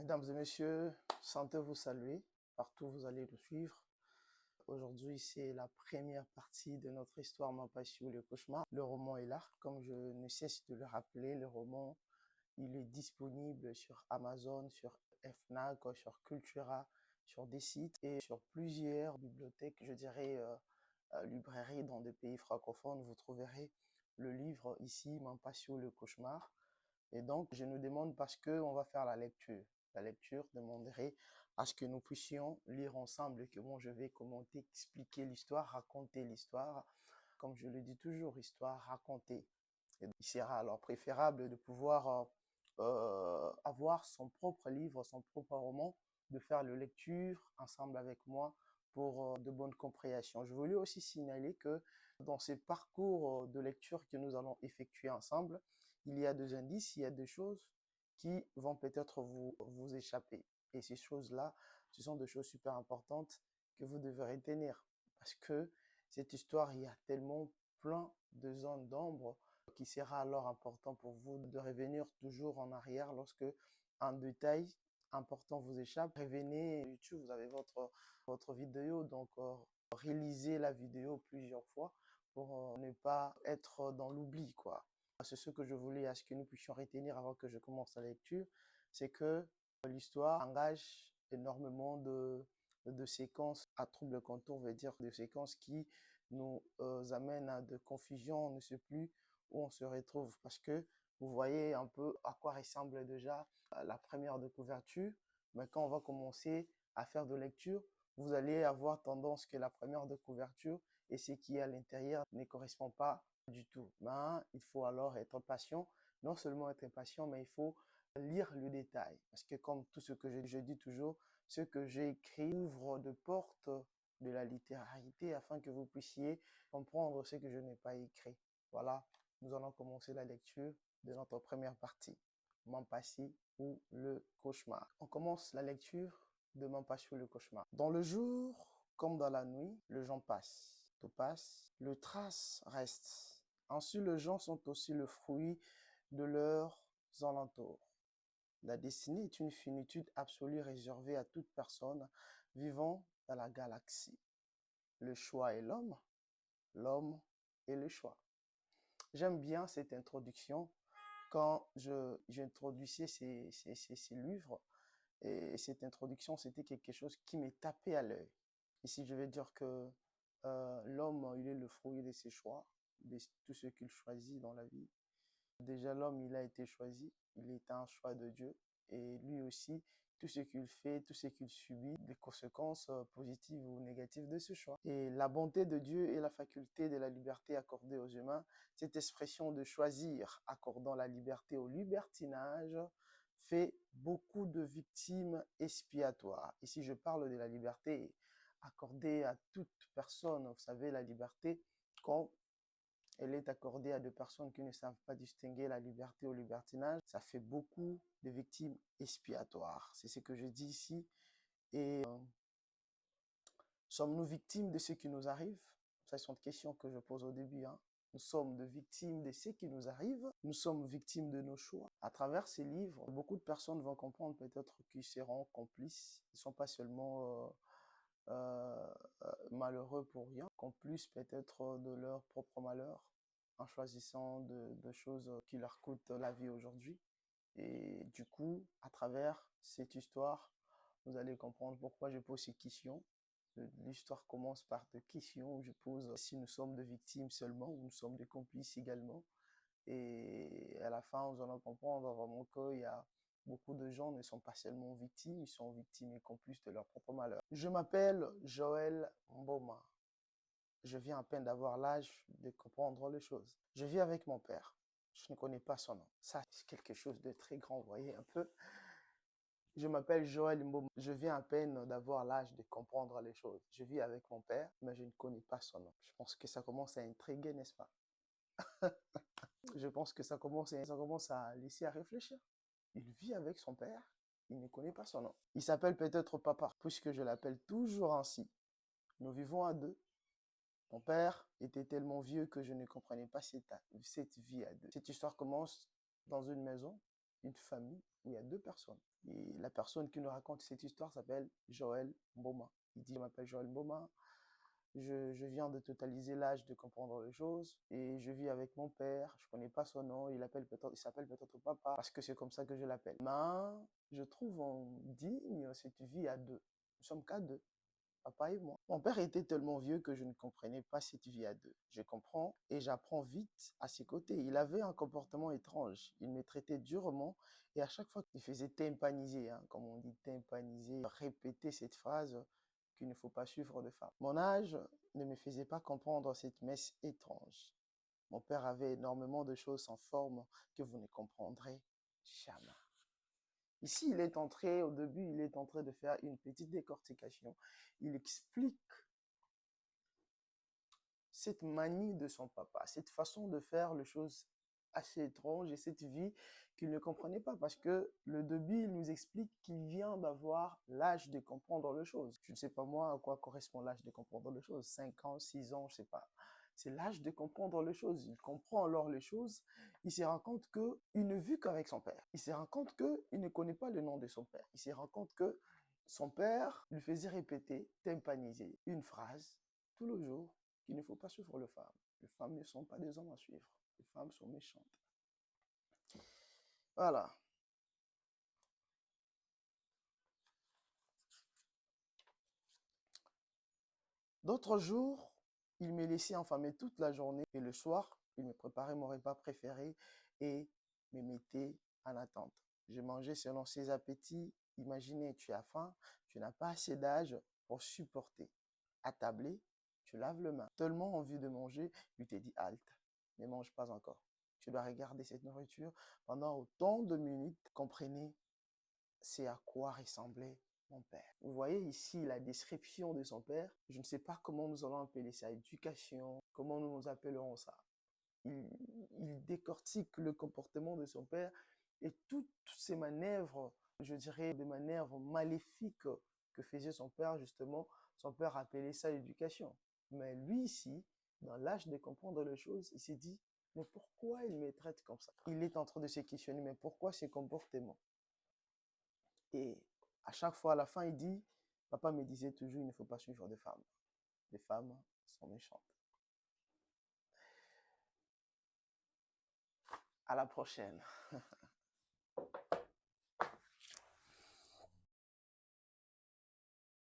Mesdames et messieurs, sentez vous saluer, partout où vous allez nous suivre. Aujourd'hui, c'est la première partie de notre histoire Ma Passion, le cauchemar. Le roman est là, comme je ne cesse de le rappeler, le roman, il est disponible sur Amazon, sur Fnac, sur Cultura, sur des sites et sur plusieurs bibliothèques, je dirais librairies dans des pays francophones. Vous trouverez le livre ici, Ma Passion, le cauchemar. Et donc, je nous demande parce qu'on va faire la lecture. La lecture demanderait à ce que nous puissions lire ensemble et que moi je vais commenter, expliquer l'histoire, raconter l'histoire. Comme je le dis toujours, histoire racontée. Et il sera alors préférable de pouvoir avoir son propre livre, son propre roman, de faire la lecture ensemble avec moi pour de bonnes compréhensions. Je voulais aussi signaler que dans ces parcours de lecture que nous allons effectuer ensemble, il y a deux indices, il y a deux choses qui vont peut-être vous échapper. Et ces choses-là, ce sont des choses super importantes que vous devrez retenir. Parce que cette histoire, il y a tellement plein de zones d'ombre qui sera alors important pour vous de revenir toujours en arrière lorsque un détail important vous échappe. Revenez sur YouTube, vous avez votre vidéo, donc réalisez la vidéo plusieurs fois pour ne pas être dans l'oubli, quoi. C'est ce que je voulais à ce que nous puissions retenir avant que je commence la lecture, c'est que l'histoire engage énormément de séquences à trouble contour, veut dire de séquences qui nous amènent à de confusion, on ne sait plus où on se retrouve parce que vous voyez un peu à quoi ressemble déjà la première de couverture, mais quand on va commencer à faire de lecture, vous allez avoir tendance que la première de couverture et ce qui est à l'intérieur ne correspond pas du tout. Ben, il faut alors être patient, non seulement être patient, mais il faut lire le détail. Parce que comme tout ce que je dis toujours, ce que j'ai écrit ouvre de portes de la littéralité afin que vous puissiez comprendre ce que je n'ai pas écrit. Voilà, nous allons commencer la lecture de notre première partie, Mampassi ou le cauchemar. On commence la lecture de Mampassi ou le cauchemar. Dans le jour comme dans la nuit, le gens passe, tout passe, le trace reste. Ainsi, les gens sont aussi le fruit de leurs alentours. La destinée est une finitude absolue réservée à toute personne vivant dans la galaxie. Le choix est l'homme est le choix. J'aime bien cette introduction quand j'introduisais ces livres. Et cette introduction, c'était quelque chose qui m'est tapé à l'œil. Ici, je vais dire que l'homme, il est le fruit de ses choix, de tout ce qu'il choisit dans la vie. Déjà, l'homme, il a été choisi, il est un choix de Dieu. Et lui aussi, tout ce qu'il fait, tout ce qu'il subit, les conséquences positives ou négatives de ce choix. Et la bonté de Dieu et la faculté de la liberté accordée aux humains, cette expression de choisir, accordant la liberté au libertinage, fait beaucoup de victimes expiatoires. Ici, je parle de la liberté accordée à toute personne. Vous savez, la liberté, quand elle est accordée à des personnes qui ne savent pas distinguer la liberté au libertinage, ça fait beaucoup de victimes expiatoires. C'est ce que je dis ici. Et sommes-nous victimes de ce qui nous arrive? Ça, c'est une question que je pose au début. Nous sommes des victimes de ce qui nous arrive. Nous sommes victimes de nos choix. À travers ces livres, beaucoup de personnes vont comprendre peut-être qu'ils seront complices. Ils ne sont pas seulement malheureux pour rien, complices peut-être de leur propre malheur en choisissant de choses qui leur coûtent la vie aujourd'hui. Et du coup, à travers cette histoire, vous allez comprendre pourquoi je pose ces questions. L'histoire commence par des questions où je pose si nous sommes des victimes seulement ou nous sommes des complices également. Et à la fin, nous allons comprendre vraiment qu'il y a beaucoup de gens ne sont pas seulement victimes, ils sont victimes et complices de leur propre malheur. Je m'appelle Joël Mboma. Je viens à peine d'avoir l'âge de comprendre les choses. Je vis avec mon père. Je ne connais pas son nom. Ça, c'est quelque chose de très grand, vous voyez un peu. Je m'appelle Joël Mboma. Je viens à peine d'avoir l'âge de comprendre les choses. Je vis avec mon père, mais je ne connais pas son nom. Je pense que ça commence à intriguer, n'est-ce pas? Je pense que ça commence à laisser à réfléchir. Il vit avec son père, il ne connaît pas son nom. Il s'appelle peut-être papa, puisque je l'appelle toujours ainsi. Nous vivons à deux. Mon père était tellement vieux que je ne comprenais pas cette vie à deux. Cette histoire commence dans une maison. une famille où il y a deux personnes. Et la personne qui nous raconte cette histoire s'appelle Joël Mboma. Il dit, je m'appelle Joël Mboma, je viens de totaliser l'âge de comprendre les choses et je vis avec mon père. Je connais pas son nom, il s'appelle peut-être papa parce que c'est comme ça que je l'appelle. Mais je trouve digne cette vie à deux. Nous sommes qu'à deux, papa et moi. Mon père était tellement vieux que je ne comprenais pas cette vie à deux. Je comprends et j'apprends vite à ses côtés. Il avait un comportement étrange. Il me traitait durement et à chaque fois qu'il faisait tympaniser, hein, comme on dit tympaniser, répéter cette phrase qu'il ne faut pas suivre de femme. Mon âge ne me faisait pas comprendre cette messe étrange. Mon père avait énormément de choses sans forme que vous ne comprendrez jamais. Ici, au début, il est en train de faire une petite décortication. Il explique cette manie de son papa, cette façon de faire les choses assez étranges et cette vie qu'il ne comprenait pas parce que le début, il nous explique qu'il vient d'avoir l'âge de comprendre les choses. Je ne sais pas moi à quoi correspond l'âge de comprendre les choses, 5 ans, 6 ans, je ne sais pas. C'est l'âge de comprendre les choses. Il comprend alors les choses. Il se rend compte qu'il ne vit qu'avec son père. Il se rend compte qu'il ne connaît pas le nom de son père. Il se rend compte que son père lui faisait répéter, tympaniser une phrase tout le jour qu'il ne faut pas suivre les femmes. Les femmes ne sont pas des hommes à suivre. Les femmes sont méchantes. Voilà. D'autres jours, il me laissait enfermer toute la journée et le soir, il me préparait mon repas préféré et me mettait en attente. Je mangeais selon ses appétits. Imaginez, tu as faim, tu n'as pas assez d'âge pour supporter. Attablé, tu laves le main. Tellement envie de manger, il te dit halte, ne mange pas encore. Tu dois regarder cette nourriture pendant autant de minutes. Comprenez, c'est à quoi ressemblait mon père. Vous voyez ici la description de son père. Je ne sais pas comment nous allons appeler ça, éducation, comment nous appellerons ça. Il décortique le comportement de son père et toutes ces manœuvres, je dirais des manœuvres maléfiques que faisait son père justement. Son père appelait ça éducation. Mais lui ici, dans l'âge de comprendre les choses, il s'est dit, mais pourquoi il me traite comme ça? Il est en train de se questionner, mais pourquoi ces comportements? Et à chaque fois, à la fin, il dit, papa me disait toujours, il ne faut pas suivre des femmes. Les femmes sont méchantes. À la prochaine.